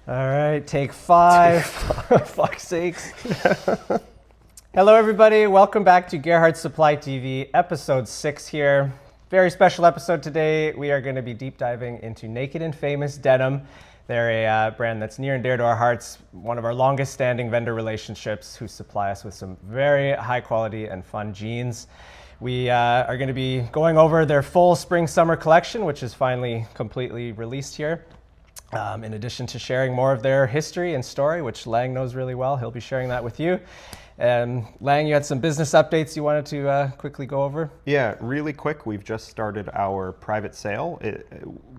All right, take five. Fuck's sakes. Hello, everybody. Welcome back to Gerhard Supply TV, episode 6 here. Very special episode today. We are going to be deep diving into Naked Famous Denim. They're a brand that's near and dear to our hearts, one of our longest standing vendor relationships who supply us with some very high quality and fun jeans. We are going to be going over their full spring-summer collection, which is finally completely released here. In addition to sharing more of their history and story, which Lang knows really well. He'll be sharing that with you. Lang, you had some business updates you wanted to quickly go over? Yeah, really quick. We've just started our private sale.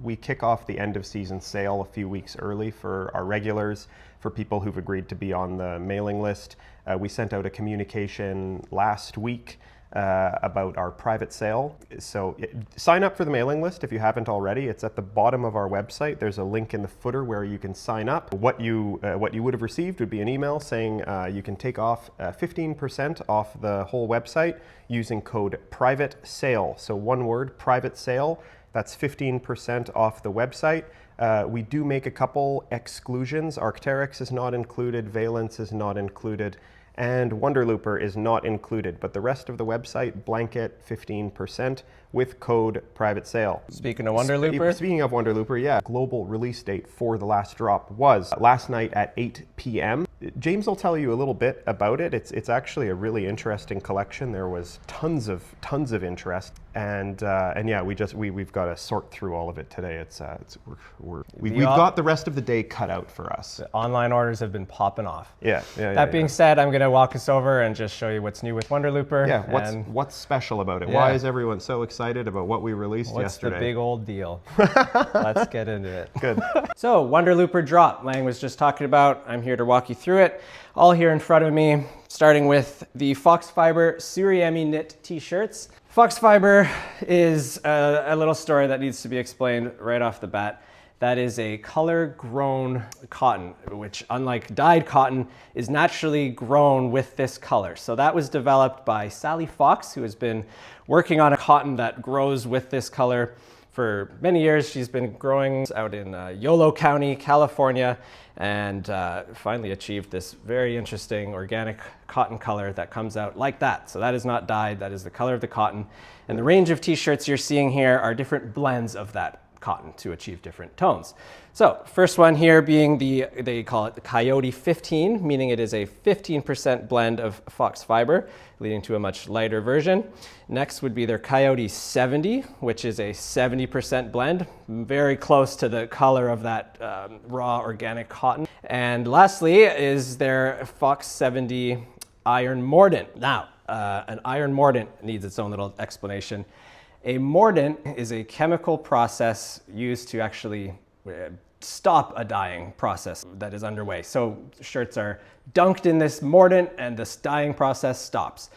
We kick off the end of season sale a few weeks early for our regulars, for people who've agreed to be on the mailing list. We sent out a communication last week about our private sale. So sign up for the mailing list if you haven't already. It's at the bottom of our website. There's a link in the footer where you can sign up. What you would have received would be an email saying you can take off 15% off the whole website using code private sale. So one word, private sale. That's 15% off the website. We do make a couple exclusions. Arc'teryx is not included, Valence is not included, and Wonderlooper is not included, but the rest of the website, blanket 15% with code private sale. Speaking of Wonderlooper? Speaking of Wonderlooper, yeah. Global release date for the last drop was last night at 8 p.m. James will tell you a little bit about it. It's actually a really interesting collection. There was tons of interest, and yeah, we've got to sort through all of it today. We've got the rest of the day cut out for us. The online orders have been popping off. Yeah. That being said, I'm going to walk us over and just show you what's new with Wonderlooper. Yeah, what's special about it? Yeah. Why is everyone so excited about what we released yesterday? What's the big old deal? Let's get into it. Good. So, Wonderlooper drop, Lang was just talking about. I'm here to walk you through it. All here in front of me, starting with the Fox Fiber Suriemi knit t-shirts. Fox Fiber is a little story that needs to be explained right off the bat. That is a color-grown cotton, which, unlike dyed cotton, is naturally grown with this color. So that was developed by Sally Fox, who has been working on a cotton that grows with this color for many years. She's been growing out in Yolo County, California, and finally achieved this very interesting organic cotton color that comes out like that. So that is not dyed, that is the color of the cotton. And the range of t-shirts you're seeing here are different blends of that cotton to achieve different tones. So first one here being they call it the Coyote 15, meaning it is a 15% blend of Fox Fiber, leading to a much lighter version. Next would be their Coyote 70, which is a 70% blend, very close to the color of that raw organic cotton. And lastly is their Fox 70 Iron Mordant. Now, an iron mordant needs its own little explanation. A mordant is a chemical process used to actually stop a dyeing process that is underway. So shirts are dunked in this mordant and this dyeing process stops.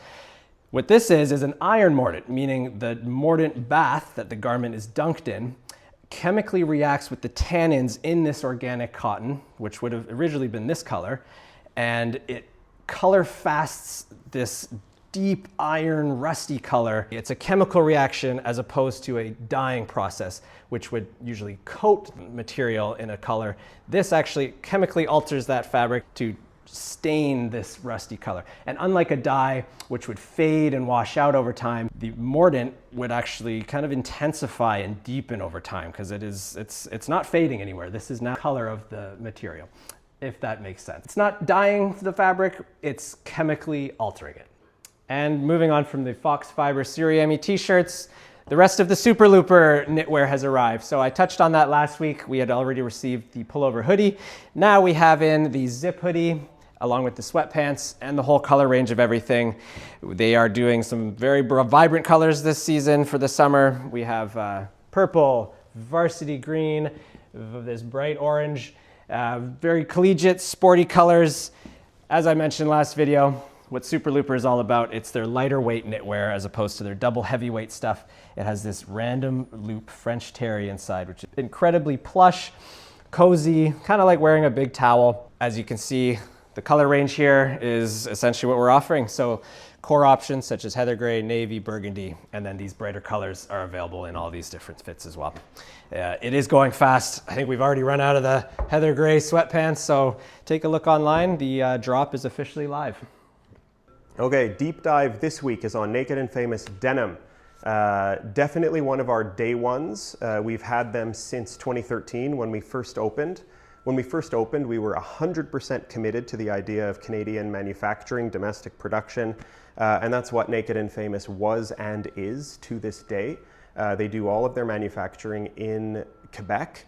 What this is an iron mordant, meaning the mordant bath that the garment is dunked in chemically reacts with the tannins in this organic cotton, which would have originally been this color, and it color fasts this deep iron rusty color. It's a chemical reaction as opposed to a dyeing process, which would usually coat material in a color. This actually chemically alters that fabric to stain this rusty color. And unlike a dye, which would fade and wash out over time, the mordant would actually kind of intensify and deepen over time because it's not fading anywhere. This is now color of the material, if that makes sense. It's not dyeing the fabric, it's chemically altering it. And moving on from the Fox Fiber Suriemi t-shirts, the rest of the Super Looper knitwear has arrived. So I touched on that last week. We had already received the pullover hoodie. Now we have in the zip hoodie, along with the sweatpants and the whole color range of everything. They are doing some very vibrant colors this season for the summer. We have purple, varsity green, this bright orange, very collegiate, sporty colors. As I mentioned last video, what Super Looper is all about, it's their lighter weight knitwear as opposed to their double heavyweight stuff. It has this random loop French terry inside, which is incredibly plush, cozy, kind of like wearing a big towel. As you can see, the color range here is essentially what we're offering. So core options such as heather gray, navy, burgundy, and then these brighter colors are available in all these different fits as well. It is going fast. I think we've already run out of the heather gray sweatpants, so take a look online. The drop is officially live. Okay, deep dive this week is on Naked and Famous Denim. Definitely one of our day ones. We've had them since 2013 when we first opened. When we first opened, we were 100% committed to the idea of Canadian manufacturing, domestic production, and that's what Naked and Famous was and is to this day. They do all of their manufacturing in Quebec,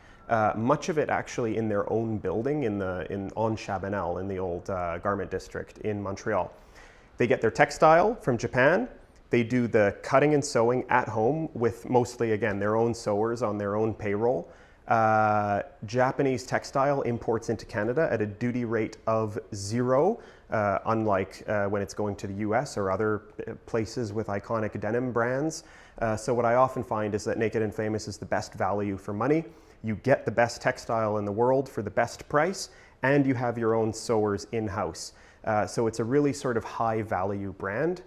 much of it actually in their own building on Chabanel in the old garment district in Montreal. They get their textile from Japan. They do the cutting and sewing at home with mostly, again, their own sewers on their own payroll. Japanese textile imports into Canada at a duty rate of 0, unlike when it's going to the US or other places with iconic denim brands. So what I often find is that Naked and Famous is the best value for money. You get the best textile in the world for the best price, and you have your own sewers in-house. So it's a really sort of high value brand.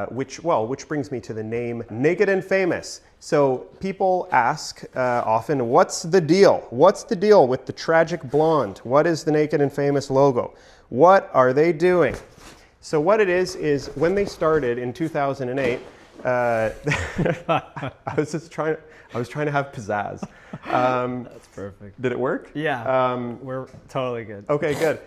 Which brings me to the name Naked and Famous. So people ask often, what's the deal? What's the deal with the tragic blonde? What is the Naked and Famous logo? What are they doing? So what it is when they started in 2008, I was trying to have pizzazz. That's perfect. Did it work? Yeah, we're totally good. Okay, good.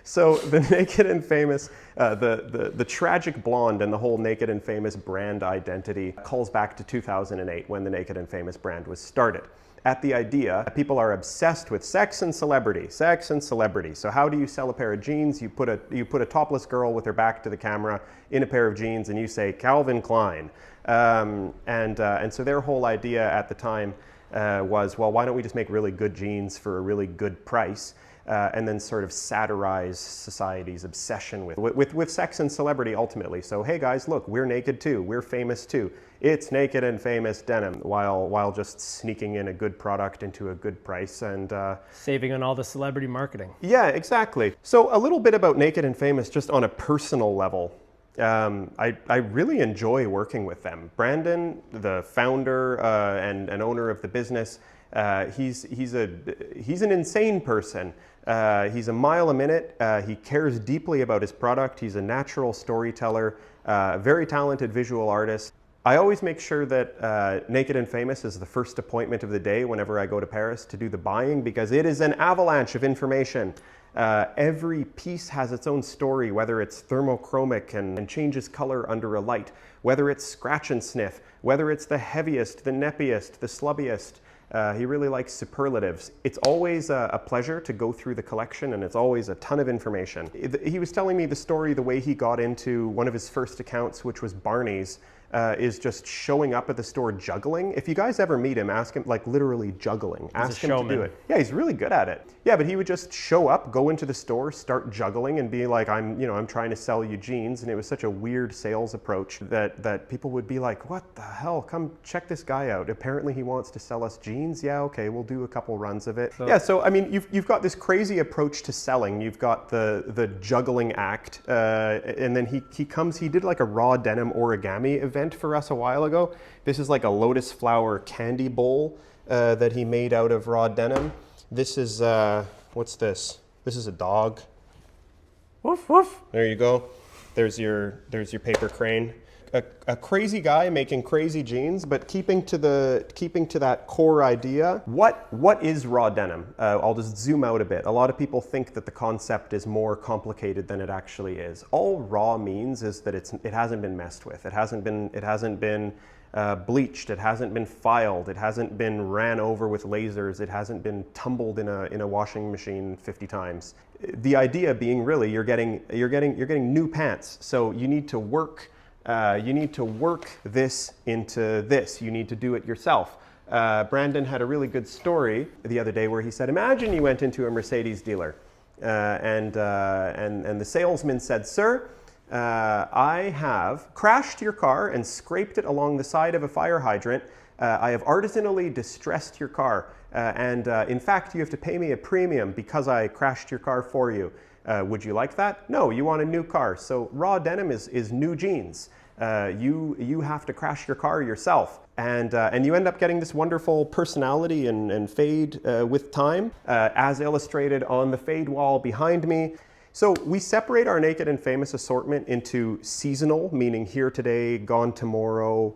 So the Naked and Famous, the tragic blonde and the whole Naked and Famous brand identity calls back to 2008 when the Naked and Famous brand was started. At the idea, people are obsessed with sex and celebrity, sex and celebrity. So how do you sell a pair of jeans? You put a topless girl with her back to the camera in a pair of jeans and you say Calvin Klein. And so their whole idea at the time was, well, why don't we just make really good jeans for a really good price? And then sort of satirize society's obsession with sex and celebrity ultimately. So, hey guys, look, we're naked too, we're famous too. It's Naked and Famous Denim, while just sneaking in a good product into a good price and saving on all the celebrity marketing. Yeah, exactly. So a little bit about Naked and Famous just on a personal level. I really enjoy working with them. Brandon, the founder and owner of the business, he's an insane person. He's a mile a minute. He cares deeply about his product. He's a natural storyteller, very talented visual artist. I always make sure that Naked and Famous is the first appointment of the day whenever I go to Paris to do the buying, because it is an avalanche of information. Every piece has its own story, whether it's thermochromic and changes color under a light, whether it's scratch and sniff, whether it's the heaviest, the neppiest, the slubbiest. He really likes superlatives. It's always a pleasure to go through the collection, and it's always a ton of information. He was telling me the story, the way he got into one of his first accounts, which was Barney's, is just showing up at the store juggling. If you guys ever meet him, ask him, like literally juggling. Ask him to do it. Yeah, he's really good at it. Yeah, but he would just show up, go into the store, start juggling, and be like, I'm trying to sell you jeans. And it was such a weird sales approach that people would be like, what the hell? Come check this guy out. Apparently he wants to sell us jeans. Yeah, okay, we'll do a couple runs of it. So I mean, you've got this crazy approach to selling. You've got the juggling act, and then he did like a raw denim origami event for us a while ago. This is like a lotus flower candy bowl that he made out of raw denim. This is, what's this? This is a dog. Woof, woof. There you go. There's your paper crane. A crazy guy making crazy jeans, but keeping to that core idea. What is raw denim? I'll just zoom out a bit. A lot of people think that the concept is more complicated than it actually is. All raw means is that it hasn't been messed with. It hasn't been bleached. It hasn't been filed. It hasn't been ran over with lasers. It hasn't been tumbled in a washing machine 50 times. The idea being really you're getting new pants. So you need to work. You need to work this into this. You need to do it yourself. Brandon had a really good story the other day where he said, imagine you went into a Mercedes dealer and the salesman said, sir, I have crashed your car and scraped it along the side of a fire hydrant. I have artisanally distressed your car. And in fact, you have to pay me a premium because I crashed your car for you. Would you like that? No, you want a new car. So raw denim is new jeans. You have to crash your car yourself. And you end up getting this wonderful personality and fade with time, as illustrated on the fade wall behind me. So we separate our Naked and Famous assortment into seasonal, meaning here today, gone tomorrow,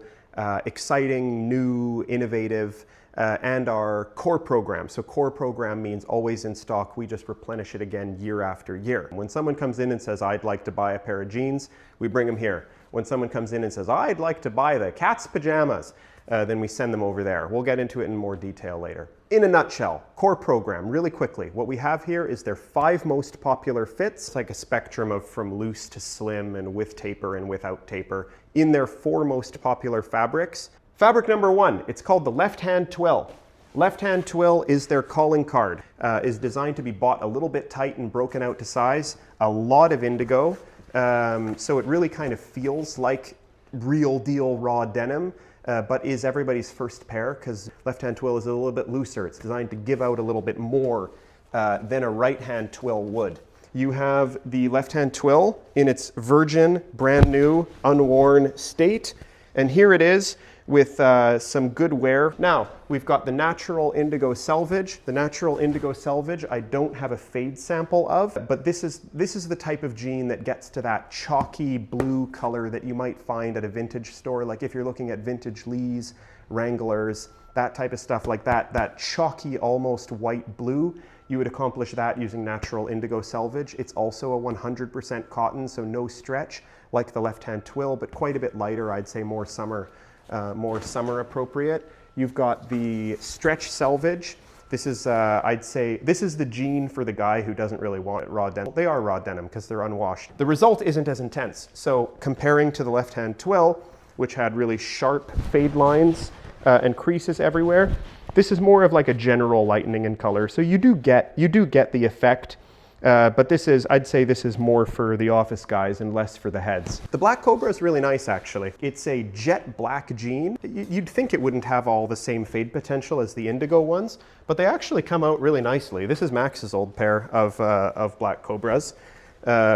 exciting, new, innovative, and our core program. So core program means always in stock. We just replenish it again year after year. When someone comes in and says, I'd like to buy a pair of jeans, we bring them here. When someone comes in and says, I'd like to buy the cat's pajamas, then we send them over there. We'll get into it in more detail later. In a nutshell, core program, really quickly. What we have here is their 5 most popular fits. It's like a spectrum of from loose to slim and with taper and without taper in their 4 most popular fabrics. Fabric number 1, it's called the left-hand twill. Left-hand twill is their calling card, is designed to be bought a little bit tight and broken out to size. A lot of indigo, so it really kind of feels like real deal raw denim, but is everybody's first pair because left-hand twill is a little bit looser. It's designed to give out a little bit more than a right-hand twill would. You have the left-hand twill in its virgin, brand new, unworn state, and here it is with some good wear. Now, we've got the natural indigo selvage. The natural indigo selvage I don't have a fade sample of, but this is the type of jean that gets to that chalky blue color that you might find at a vintage store. Like if you're looking at vintage Lees, Wranglers, that type of stuff like that, that chalky, almost white blue, you would accomplish that using natural indigo selvage. It's also a 100% cotton, so no stretch like the left-hand twill, but quite a bit lighter, I'd say more summer appropriate. You've got the stretch selvage. This is, I'd say, this is the jean for the guy who doesn't really want raw denim. They are raw denim because they're unwashed. The result isn't as intense. So comparing to the left-hand twill, which had really sharp fade lines and creases everywhere, this is more of like a general lightening in color. So you do get the effect. But this is, I'd say this is more for the office guys and less for the heads. The Black Cobra is really nice, actually. It's a jet black jean. You'd think it wouldn't have all the same fade potential as the indigo ones, but they actually come out really nicely. This is Max's old pair of Black Cobras,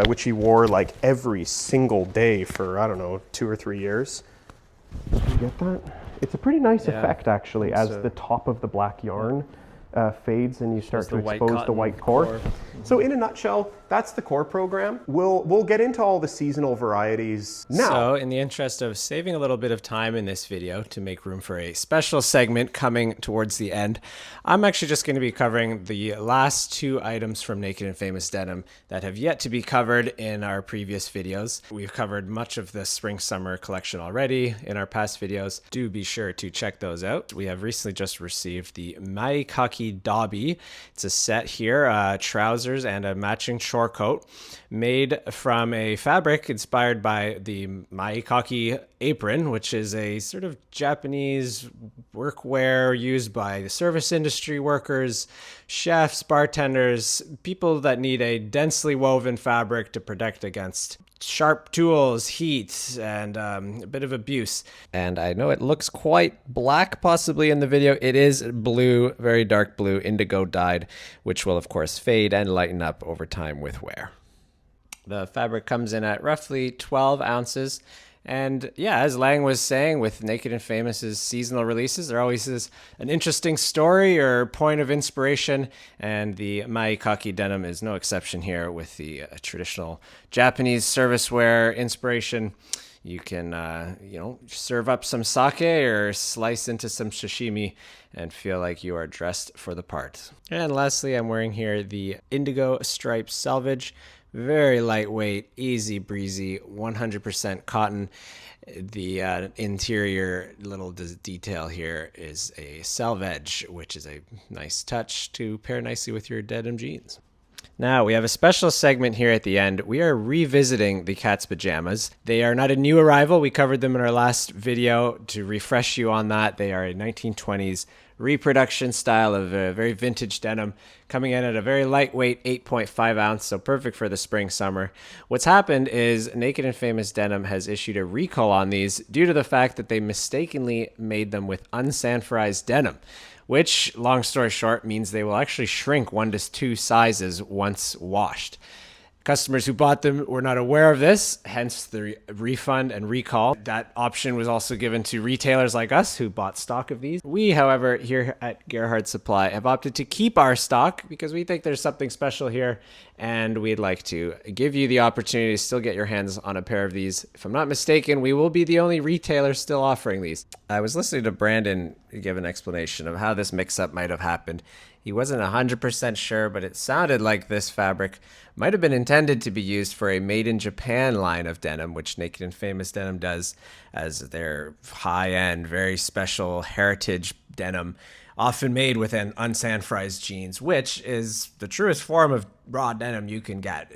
which he wore like every single day for, I don't know, 2 or 3 years. Did you get that? It's a pretty nice effect, actually, as the top of the black yarn fades and you start to expose the white core. So in a nutshell, that's the core program. We'll get into all the seasonal varieties now. So in the interest of saving a little bit of time in this video to make room for a special segment coming towards the end, I'm actually just going to be covering the last 2 items from Naked and Famous Denim that have yet to be covered in our previous videos. We've covered much of the spring-summer collection already in our past videos. Do be sure to check those out. We have recently just received the Maikaki Dobby. It's a set here, trousers and a matching short coat made from a fabric inspired by the Maikaki apron, which is a sort of Japanese workwear used by the service industry workers, chefs, bartenders, people that need a densely woven fabric to protect against sharp tools, heat, and a bit of abuse. And I know it looks quite black possibly in the video. It is blue, very dark blue, indigo dyed, which will of course fade and lighten up over time with wear. The fabric comes in at roughly 12 ounces. And yeah, as Lang was saying, with Naked and Famous's seasonal releases, there always is an interesting story or point of inspiration, and the Maikaki denim is no exception here with the traditional Japanese service wear inspiration. You can, serve up some sake or slice into some sashimi and feel like you are dressed for the part. And lastly, I'm wearing here the Indigo Striped Selvage. Very lightweight, easy breezy, 100% cotton. The interior little detail here is a selvage, which is a nice touch to pair nicely with your denim jeans. Now, we have a special segment here at the end. We are revisiting the cat's pajamas. They are not a new arrival. We covered them in our last video. To refresh you on that, they are a 1920s reproduction style of a very vintage denim, coming in at a very lightweight 8.5 ounce, so perfect for the spring summer. What's happened is Naked and Famous Denim has issued a recall on these due to the fact that they mistakenly made them with unsanforized denim, which, long story short, means they will actually shrink 1 to 2 sizes once washed. Customers who bought them were not aware of this, hence the refund and recall. That option was also given to retailers like us who bought stock of these. We, however, here at Gerhard Supply have opted to keep our stock because we think there's something special here, and we'd like to give you the opportunity to still get your hands on a pair of these. If I'm not mistaken, we will be the only retailer still offering these. I was listening to Brandon give an explanation of how this mix-up might have happened. He wasn't 100% sure, but it sounded like this fabric might have been intended to be used for a made in Japan line of denim, which Naked and Famous Denim does as their high-end, very special heritage denim, often made with an unsanfrized jeans, which is the truest form of raw denim you can get.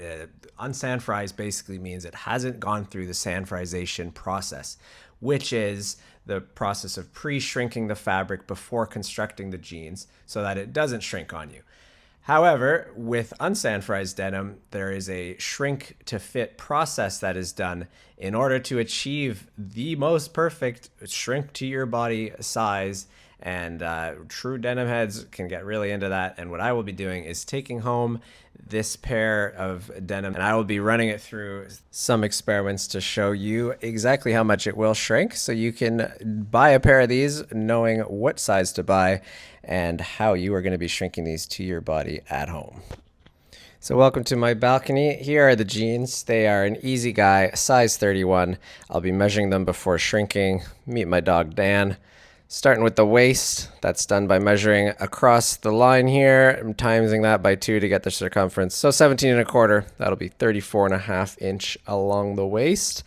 Unsanfrized basically means it hasn't gone through the sanfrization process, which is the process of pre-shrinking the fabric before constructing the jeans so that it doesn't shrink on you. However, with unsanfrized denim, there is a shrink to fit process that is done in order to achieve the most perfect shrink to your body size. And true denim heads can get really into that. And what I will be doing is taking home this pair of denim, and I will be running it through some experiments to show you exactly how much it will shrink, so you can buy a pair of these knowing what size to buy and how you are going to be shrinking these to your body at home. So welcome to my balcony. Here are the jeans. They are an easy guy, size 31. I'll be measuring them before shrinking. Meet my dog Dan. Starting with the waist, that's done by measuring across the line here and timesing that by 2 to get the circumference. So 17.25, that'll be 34.5 inch along the waist.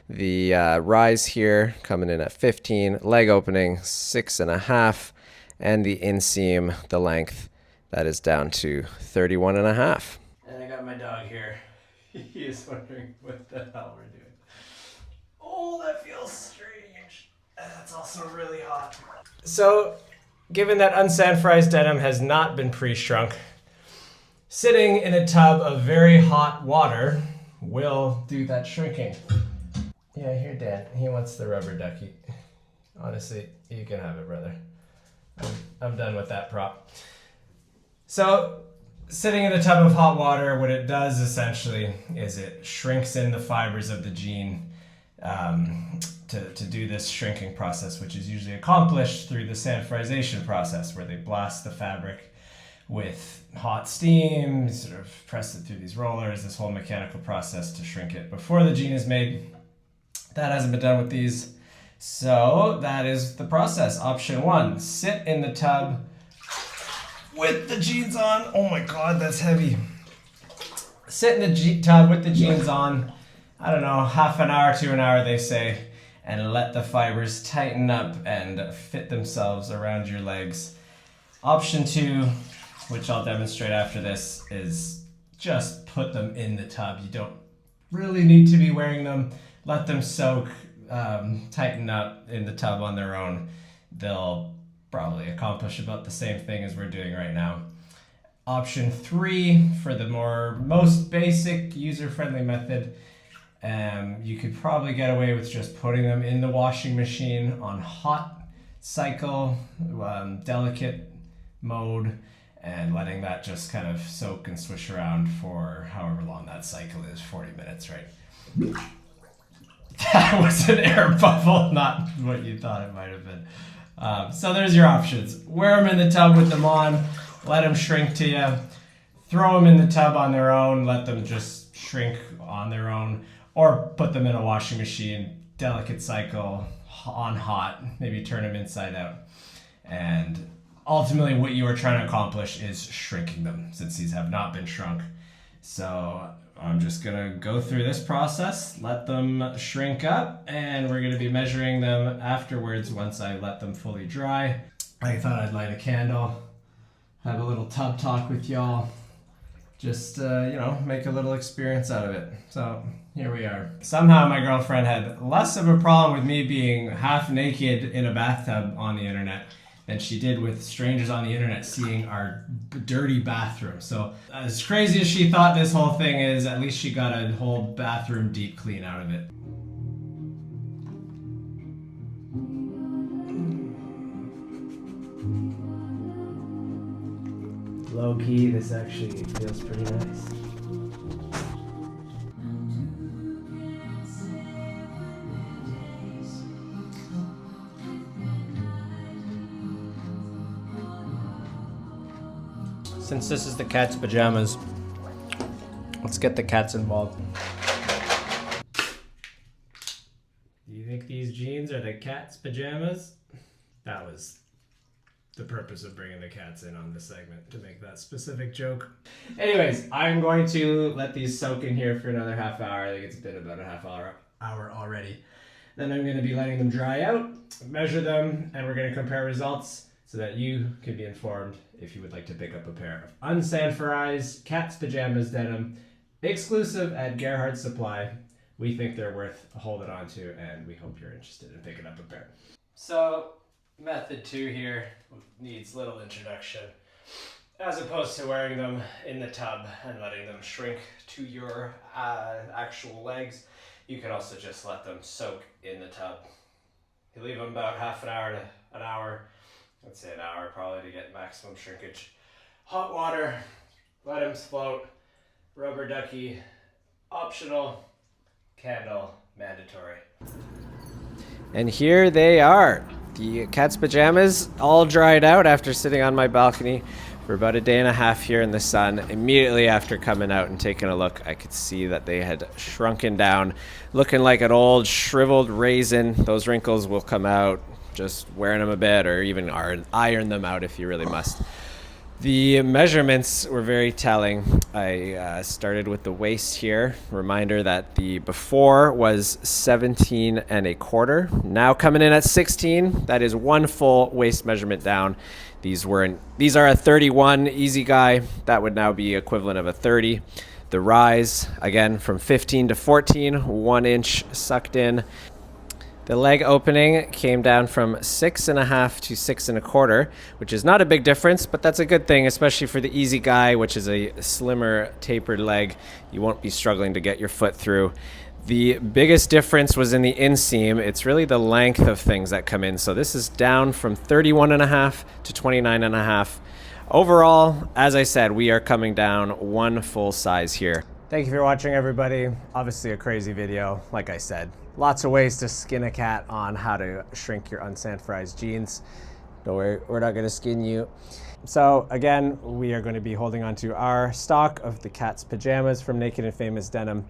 The rise here coming in at 15, leg opening 6.5, and the inseam, the length, that is down to 31.5. And I got my dog here. He is wondering what the hell we're doing. Oh, that feels strange. That's also really hot. So, given that unsanfrized denim has not been pre-shrunk, sitting in a tub of very hot water will do that shrinking. Yeah, here, Dad. He wants the rubber ducky. Honestly, you can have it, brother. I'm done with that prop. So, sitting in a tub of hot water, what it does essentially is it shrinks in the fibers of the jean to do this shrinking process, which is usually accomplished through the sanfrization process, where they blast the fabric with hot steam, sort of press it through these rollers, this whole mechanical process to shrink it before the jean is made. That hasn't been done with these. So that is the process. Option 1, sit in the tub with the jeans on. Oh my God, that's heavy. Sit in the tub with the jeans on, I don't know, half an hour to an hour, they say, and let the fibers tighten up and fit themselves around your legs. Option 2, which I'll demonstrate after this, is just put them in the tub. You don't really need to be wearing them. Let them soak, tighten up in the tub on their own. They'll probably accomplish about the same thing as we're doing right now. Option 3, for the most basic, user-friendly method, you could probably get away with just putting them in the washing machine on hot cycle, delicate mode, and letting that just kind of soak and swish around for however long that cycle is, 40 minutes, right? That was an air bubble, not what you thought it might have been. So there's your options. Wear them in the tub with them on, let them shrink to you, throw them in the tub on their own, let them just shrink on their own, or put them in a washing machine, delicate cycle, on hot, maybe turn them inside out. And ultimately what you are trying to accomplish is shrinking them, since these have not been shrunk. So I'm just gonna go through this process, let them shrink up, and we're gonna be measuring them afterwards once I let them fully dry. I thought I'd light a candle, have a little tub talk with y'all, just, make a little experience out of it. So here we are. Somehow my girlfriend had less of a problem with me being half naked in a bathtub on the internet than she did with strangers on the internet seeing our dirty bathroom. So as crazy as she thought this whole thing is, at least she got a whole bathroom deep clean out of it. Low key, this actually feels pretty nice. Since this is the cat's pajamas, let's get the cats involved. Do you think these jeans are the cat's pajamas? That was the purpose of bringing the cats in on this segment, to make that specific joke. Anyways, I'm going to let these soak in here for another half hour. I think it's been about a half hour already. Then I'm going to be letting them dry out, measure them, and we're going to compare results so that you can be informed if you would like to pick up a pair of unsanforized cat's pajamas denim, exclusive at Gerhard Supply. We think they're worth holding on to, and we hope you're interested in picking up a pair. So, method 2 here needs little introduction. As opposed to wearing them in the tub and letting them shrink to your actual legs, you can also just let them soak in the tub. You leave them about half an hour to an hour, let's say an hour probably, to get maximum shrinkage. Hot water, let them float, rubber ducky, optional, candle, mandatory. And here they are. The cat's pajamas all dried out after sitting on my balcony for about a day and a half here in the sun. Immediately after coming out and taking a look, I could see that they had shrunken down, looking like an old shriveled raisin. Those wrinkles will come out just wearing them a bit, or even iron them out if you really must. The measurements were very telling. I started with the waist here. Reminder that the before was 17 1/4. Now coming in at 16. That is one full waist measurement down. These are a 31 easy guy. That would now be equivalent of a 30. The rise, again, from 15 to 14, 1 inch sucked in. The leg opening came down from 6 1/2 to 6 1/4, which is not a big difference, but that's a good thing, especially for the easy guy, which is a slimmer tapered leg. You won't be struggling to get your foot through. The biggest difference was in the inseam. It's really the length of things that come in. So this is down from 31 1/2 to 29 1/2. Overall, as I said, we are coming down one full size here. Thank you for watching, everybody. Obviously a crazy video, like I said. Lots of ways to skin a cat on how to shrink your unsanforized jeans. Don't worry, we're not gonna skin you. So again, we are gonna be holding on to our stock of the cat's pajamas from Naked and Famous Denim.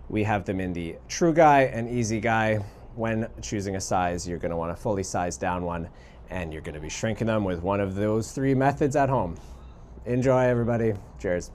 We have them in the True Guy and Easy Guy. When choosing a size, you're gonna want a fully sized down one, and you're gonna be shrinking them with one of those 3 methods at home. Enjoy, everybody. Cheers.